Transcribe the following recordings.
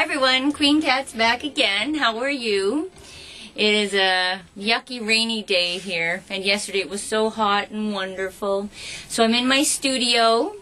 Hi everyone, Queenkattz back again. How are you? It is a yucky rainy day here, and yesterday it was so hot and wonderful. So I'm in my studio.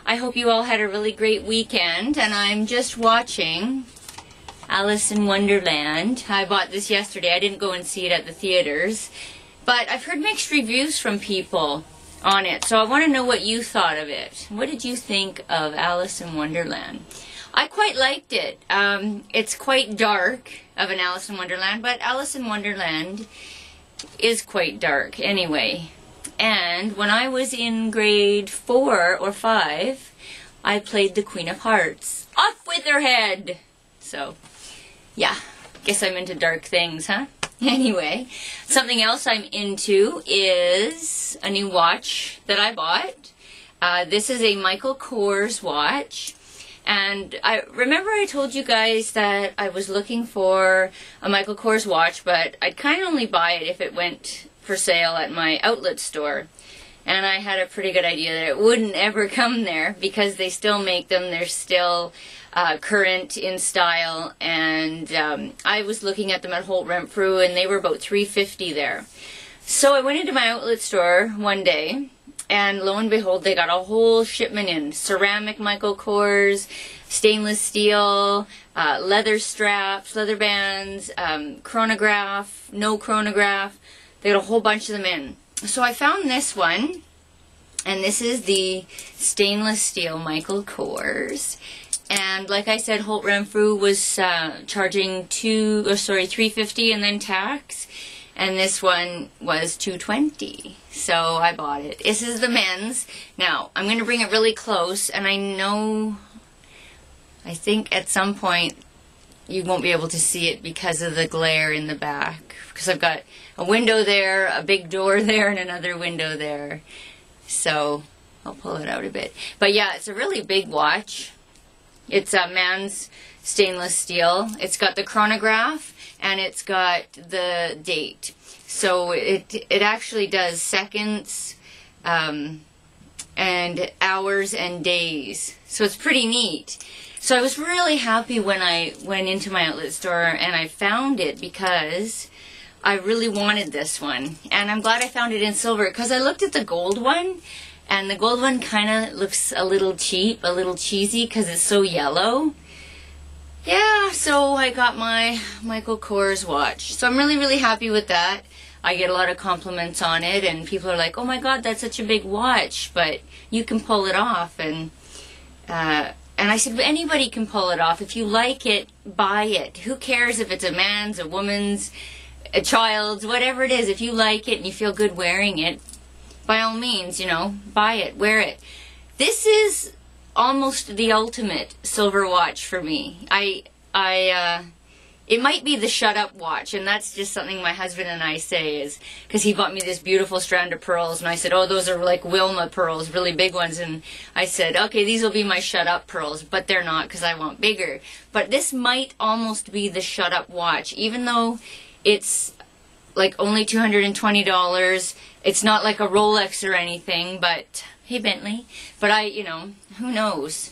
I hope you all had a really great weekend, and I'm just watching Alice in Wonderland. I bought this yesterday. I didn't go and see it at the theaters, but I've heard mixed reviews from people on it, so I want to know what you thought of it. What did you think of Alice in Wonderland? I quite liked it. It's quite dark of an Alice in Wonderland, but Alice in Wonderland is quite dark anyway. And when I was in grade 4 or 5, I played the Queen of Hearts. Off with her head! So, yeah, guess I'm into dark things, huh? Anyway, something else I'm into is a new watch that I bought. This is a Michael Kors watch. And I remember I told you guys that I was looking for a Michael Kors watch, but I'd kind of only buy it if it went for sale at my outlet store. And I had a pretty good idea that it wouldn't ever come there because they still make them. They're still current in style. And I was looking at them at Holt Renfrew, and they were about $3.50 there. So I went into my outlet store one day, and lo and behold, they got a whole shipment in. Ceramic Michael Kors, stainless steel, leather straps, leather bands, chronograph, no chronograph. They got a whole bunch of them in. So I found this one, and this is the stainless steel Michael Kors. And like I said, Holt Renfrew was charging $3.50 and then tax. And this one was $2.20, so I bought it. This is the men's. Now, I'm going to bring it really close, and I think at some point you won't be able to see it because of the glare in the back. Because I've got a window there, a big door there, and another window there. So, I'll pull it out a bit. But yeah, it's a really big watch. It's a man's stainless steel. It's got the chronograph, and it's got the date. So it actually does seconds and hours and days. So it's pretty neat. So I was really happy when I went into my outlet store and I found it because I really wanted this one. And I'm glad I found it in silver because I looked at the gold one, and the gold one kind of looks a little cheap, a little cheesy because it's so yellow. Yeah, so I got my Michael Kors watch. So I'm really, really happy with that. I get a lot of compliments on it, and people are like, oh my god, that's such a big watch, but you can pull it off. And I said, well, anybody can pull it off. If you like it, buy it. Who cares if it's a man's, a woman's, a child's, whatever it is. If you like it and you feel good wearing it, by all means, you know, buy it, wear it. This is almost the ultimate silver watch for me. It might be the shut up watch, and that's just something my husband and I say, is because he bought me this beautiful strand of pearls, and I said, oh, those are like Wilma pearls, really big ones, and I said, okay, these will be my shut up pearls, but they're not because I want bigger. But this might almost be the shut up watch, even though it's like only $220. It's not like a Rolex or anything, but hey, Bentley. But you know, who knows?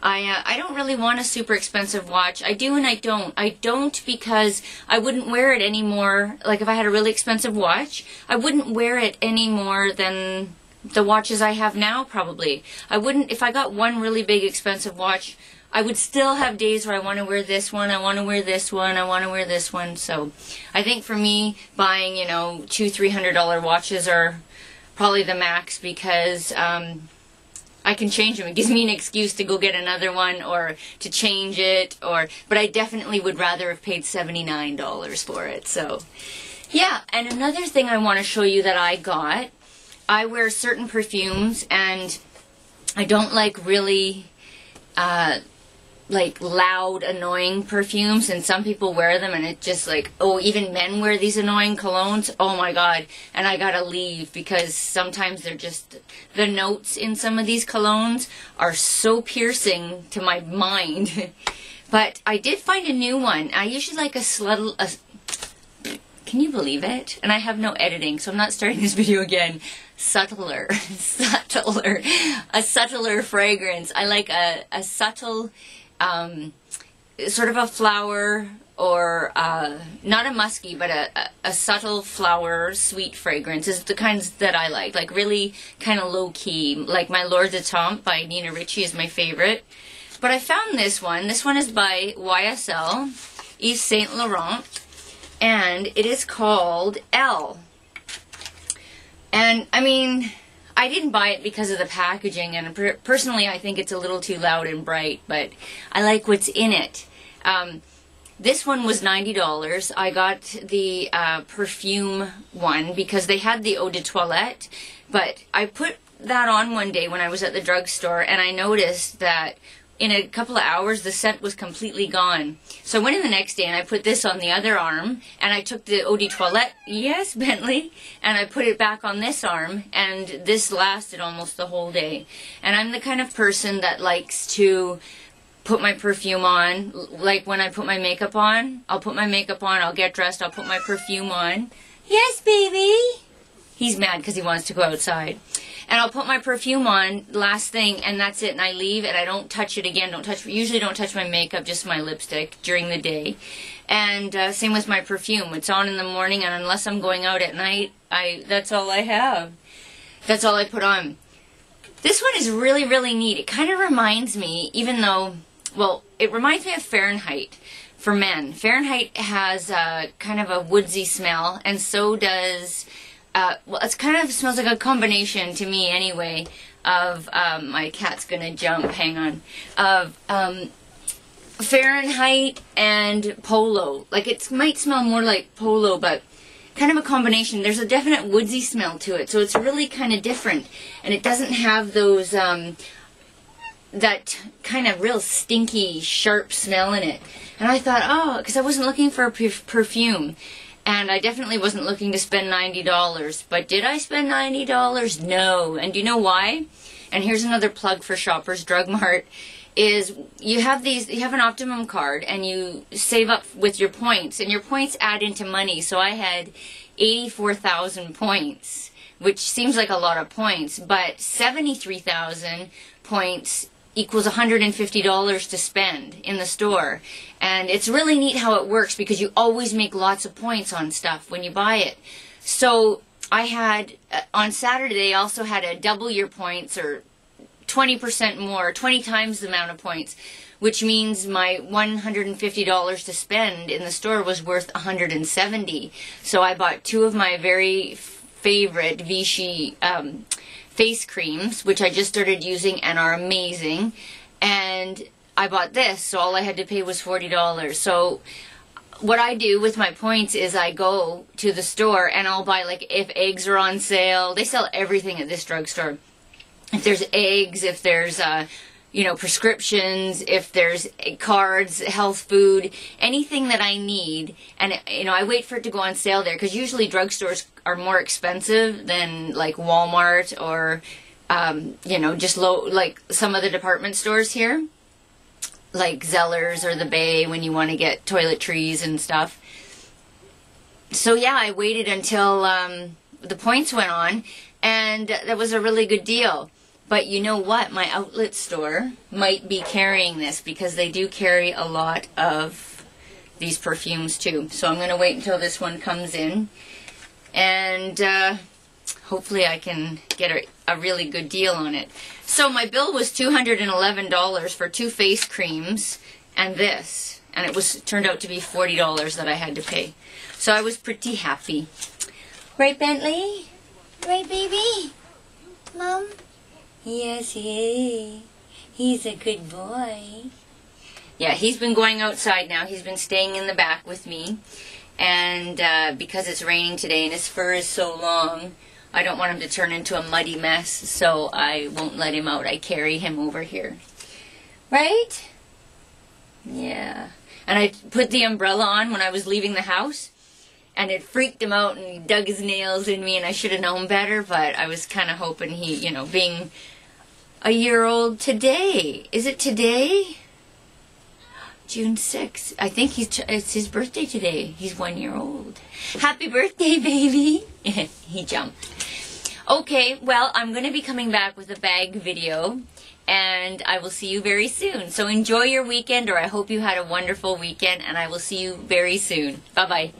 I don't really want a super expensive watch. I do and I don't. I don't because I wouldn't wear it anymore. Like if I had a really expensive watch, I wouldn't wear it any more than the watches I have now probably. I wouldn't, if I got one really big expensive watch, I would still have days where I want to wear this one, I want to wear this one, I want to wear this one. So I think for me, buying, you know, $200-300 watches are probably the max because I can change them. It gives me an excuse to go get another one or to change it. But I definitely would rather have paid $79 for it. So yeah, and another thing I want to show you that I got, I wear certain perfumes, and I don't like really like loud, annoying perfumes, and some people wear them and it just like, oh, even men wear these annoying colognes. Oh my god. And I gotta leave because sometimes they're just, the notes in some of these colognes are so piercing to my mind. But I did find a new one. I usually like can you believe it? And I have no editing, so I'm not starting this video again. Subtler. A subtler fragrance. I like a subtle sort of a flower, or not a musky, but a subtle flower, sweet fragrance is the kinds that I like really kind of low-key. Like my Lord de Temps by Nina Ricci is my favorite. But I found this one. This one is by YSL, Yves Saint Laurent, and it is called Elle. And I mean, I didn't buy it because of the packaging, and personally I think it's a little too loud and bright, but I like what's in it. This one was $90. I got the Perfume one because they had the Eau de Toilette, but I put that on one day when I was at the drugstore, and I noticed that in a couple of hours the scent was completely gone. So I went in the next day and I put this on the other arm, and I took the Eau de Toilette, yes, Bentley, and I put it back on this arm, and this lasted almost the whole day. And I'm the kind of person that likes to put my perfume on. Like when I put my makeup on, I'll put my makeup on, I'll get dressed, I'll put my perfume on. Yes, baby! He's mad because he wants to go outside. And I'll put my perfume on last thing, and that's it, and I leave, and I don't touch it again. Usually don't touch my makeup, just my lipstick during the day. And same with my perfume. It's on in the morning, and unless I'm going out at night, that's all I have. That's all I put on. This one is really, really neat. It kind of reminds me, even though, well, it reminds me of Fahrenheit for men. Fahrenheit has kind of a woodsy smell, and so does... well, it kind of smells like a combination, to me anyway, of, my cat's gonna jump, hang on, of Fahrenheit and Polo. Like, it might smell more like Polo, but kind of a combination. There's a definite woodsy smell to it, so it's really kind of different. And it doesn't have those, that kind of real stinky, sharp smell in it. And I thought, oh, because I wasn't looking for a perfume. And I definitely wasn't looking to spend $90. But did I spend $90? No. And do you know why? And here's another plug for Shoppers Drug Mart, is you have an Optimum card, and you save up with your points, and your points add into money. So I had 84,000 points, which seems like a lot of points, but 73,000 points equals $150 to spend in the store. And it's really neat how it works, because you always make lots of points on stuff when you buy it. So I had, on Saturday, they also had a double your points, or 20% more, 20 times the amount of points, which means my $150 to spend in the store was worth $170. So I bought two of my very favorite Vichy face creams, which I just started using and are amazing. And I bought this, so all I had to pay was $40. So what I do with my points is I go to the store and I'll buy, like, if eggs are on sale. They sell everything at this drugstore. If there's eggs, if there's, prescriptions, if there's cards, health food, anything that I need. And, I wait for it to go on sale there, because usually drugstores are more expensive than, like, Walmart or, just like some of the department stores here, like Zellers or the Bay, when you want to get toiletries and stuff. So, yeah, I waited until the points went on, and that was a really good deal. But you know what? My outlet store might be carrying this, because they do carry a lot of these perfumes too. So I'm going to wait until this one comes in, and hopefully I can get a really good deal on it. So my bill was $211 for two face creams and this, and it turned out to be $40 that I had to pay. So I was pretty happy. Right, Bentley? Right, baby? Mom? Yes, he is. He's a good boy. Yeah, he's been going outside now. He's been staying in the back with me. And because it's raining today and his fur is so long, I don't want him to turn into a muddy mess, so I won't let him out. I carry him over here. Right? Yeah. And I put the umbrella on when I was leaving the house, and it freaked him out, and he dug his nails in me, and I should have known better, but I was kind of hoping he, being a year old today. Is it today? June 6th. I think it's his birthday today. He's 1 year old. Happy birthday, baby. He jumped. Okay, well, I'm going to be coming back with a bag video, and I will see you very soon. So enjoy your weekend, or I hope you had a wonderful weekend, and I will see you very soon. Bye-bye.